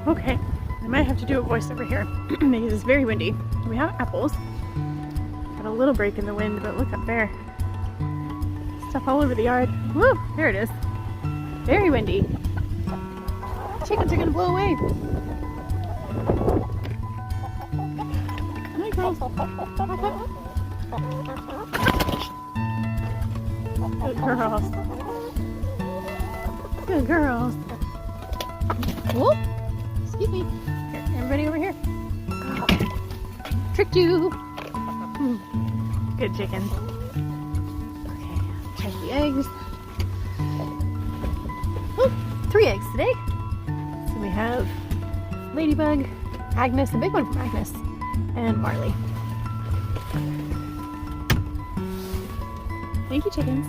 Okay, I might have to do a voiceover here because it's very windy. We have apples. Got a little break in the wind, but look up there. Stuff all over the yard. Woo! There it is. Very windy. Chickens are gonna blow away. Hi, girls. Good girls. Good girls. Whoop! Excuse me. Here, everybody over here. Tricked you. Good chickens. Okay, check the eggs. Oh, 3 eggs today. So we have Ladybug, Agnes, a big one from Agnes, and Marley. Thank you, chickens.